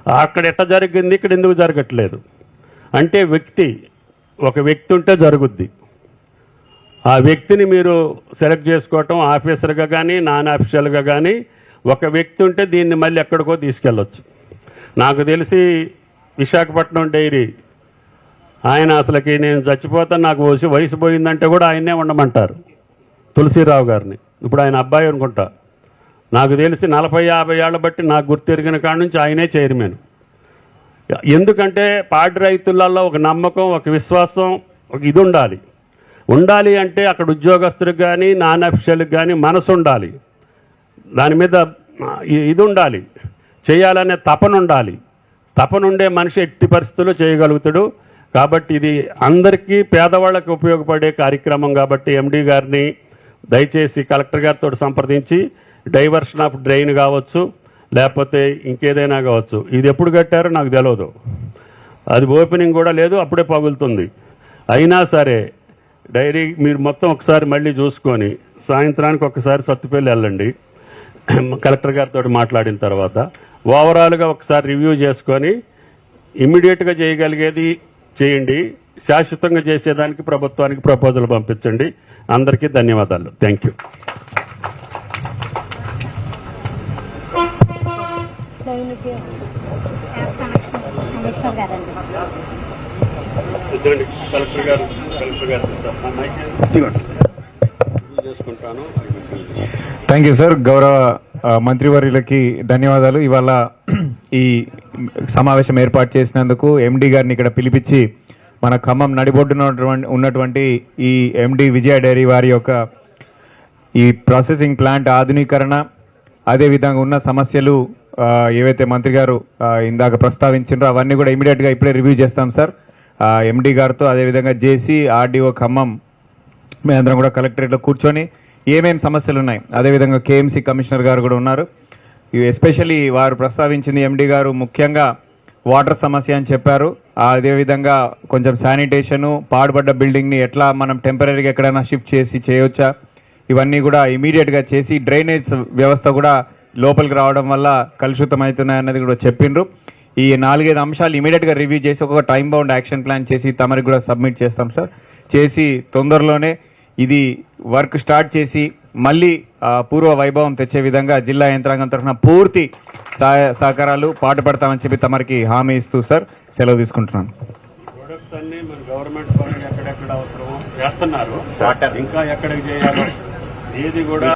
అక్కడ ఎట్లా జరిగింది, ఇక్కడ ఎందుకు జరగట్లేదు అంటే ఒక వ్యక్తి ఉంటే జరుగుద్ది. ఆ వ్యక్తిని మీరు సెలెక్ట్ చేసుకోవటం ఆఫీసర్గా కానీ నాన్ ఆఫీషియల్గా కానీ ఒక వ్యక్తి ఉంటే దీన్ని మళ్ళీ ఎక్కడికో తీసుకెళ్ళొచ్చు. నాకు తెలిసి విశాఖపట్నం డైరీ ఆయన అసలుకి నేను చచ్చిపోతాను నాకు వయసు పోయిందంటే కూడా ఆయన్నే ఉండమంటారు, తులసిరావు గారిని. ఇప్పుడు ఆయన అబ్బాయి అనుకుంటా. నాకు తెలిసి 40-50 ఏళ్ళ బట్టి నాకు గుర్తెరిగిన కాడ నుంచి ఆయనే చైర్మన్. ఎందుకంటే పాడి రైతులలో ఒక నమ్మకం, ఒక విశ్వాసం, ఒక ఇది ఉండాలి అంటే అక్కడ ఉద్యోగస్తులకు కానీ నాన్ అఫీషియల్కి కానీ మనసు ఉండాలి, దాని మీద ఇది ఉండాలి, చేయాలనే తపన ఉండాలి. తపన ఉండే మనిషి ఎట్టి పరిస్థితుల్లో చేయగలుగుతాడు. కాబట్టి ఇది అందరికీ పేదవాళ్ళకి ఉపయోగపడే కార్యక్రమం కాబట్టి ఎండి గారిని దయచేసి కలెక్టర్ గారితో సంప్రదించి డైవర్షన్ ఆఫ్ డ్రైన్ కావచ్చు, లేకపోతే ఇంకేదైనా కావచ్చు. ఇది ఎప్పుడు కట్టారో నాకు తెలియదు, అది ఓపెనింగ్ కూడా లేదు, అప్పుడే పగులుతుంది. అయినా సరే డైరీ మీరు మొత్తం ఒకసారి మళ్ళీ చూసుకొని సాయంత్రానికి ఒకసారి సత్తుపల్లి వెళ్ళండి, కలెక్టర్ గారితో మాట్లాడిన తర్వాత ఓవరాల్గా ఒకసారి రివ్యూ చేసుకొని ఇమ్మీడియట్గా చేయగలిగేది చేయండి, శాశ్వతంగా చేసేదానికి ప్రభుత్వానికి ప్రపోజల్ పంపించండి. అందరికీ ధన్యవాదాలు. Thank you. Thank you sir. గౌరవ మంత్రివర్యులకి ధన్యవాదాలు. ఇవాళ ఈ సమావేశం ఏర్పాటు చేసినందుకు ఎండి గారిని ఇక్కడ పిలిపించి మన ఖమ్మం నడిబొడ్డున ఉన్నటువంటి ఈ ఎండి విజయ డైరీ వారి యొక్క ఈ ప్రాసెసింగ్ ప్లాంట్ ఆధునీకరణ, అదేవిధంగా ఉన్న సమస్యలు ఏవైతే మంత్రి గారు ఇందాక ప్రస్తావించారో అవన్నీ కూడా ఇమీడియట్గా ఇప్పుడే రివ్యూ చేస్తాం సార్ ఎండి గారితో. అదేవిధంగా జేసీ ఆర్డీఓ ఖమ్మం మేమందరం కూడా కలెక్టరేట్లో కూర్చొని ఏమేమి సమస్యలు ఉన్నాయి, అదేవిధంగా కేఎంసీ కమిషనర్ గారు కూడా ఉన్నారు. ఎస్పెషల్లీ వారు ప్రస్తావించింది ఎండి గారు ముఖ్యంగా వాటర్ సమస్య అని చెప్పారు. అదేవిధంగా కొంచెం శానిటేషను, పాడుపడ్డ బిల్డింగ్ని ఎట్లా మనం టెంపరీగా ఎక్కడైనా షిఫ్ట్ చేసి చేయవచ్చా, ఇవన్నీ కూడా ఇమీడియట్గా చేసి డ్రైనేజ్ వ్యవస్థ కూడా లోపలికి రావడం వల్ల కలుషితం అవుతున్నాయన్నది కూడా చెప్పిండ్రు. ఈ 4-5 అంశాలు ఇమీడియట్గా రివ్యూ చేసి ఒక టైం బౌండ్ యాక్షన్ ప్లాన్ చేసి తమరికి కూడా సబ్మిట్ చేస్తాం సార్. చేసి తొందరలోనే ఇది వర్క్ స్టార్ట్ చేసి మళ్ళీ పూర్వ వైభవం తెచ్చే విధంగా జిల్లా యంత్రాంగం తరఫున పూర్తి సహకారాలు పాటుపడతామని చెప్పి తమరికి హామీ ఇస్తూ సార్ సెలవు తీసుకుంటున్నాను. ప్రొడక్ట్స్ అన్ని మన గవర్నమెంట్ ఎక్కడెక్కడ అవసరం చేస్తున్నారు, ఇంకా ఎక్కడికి చేయాలో ఏది కూడా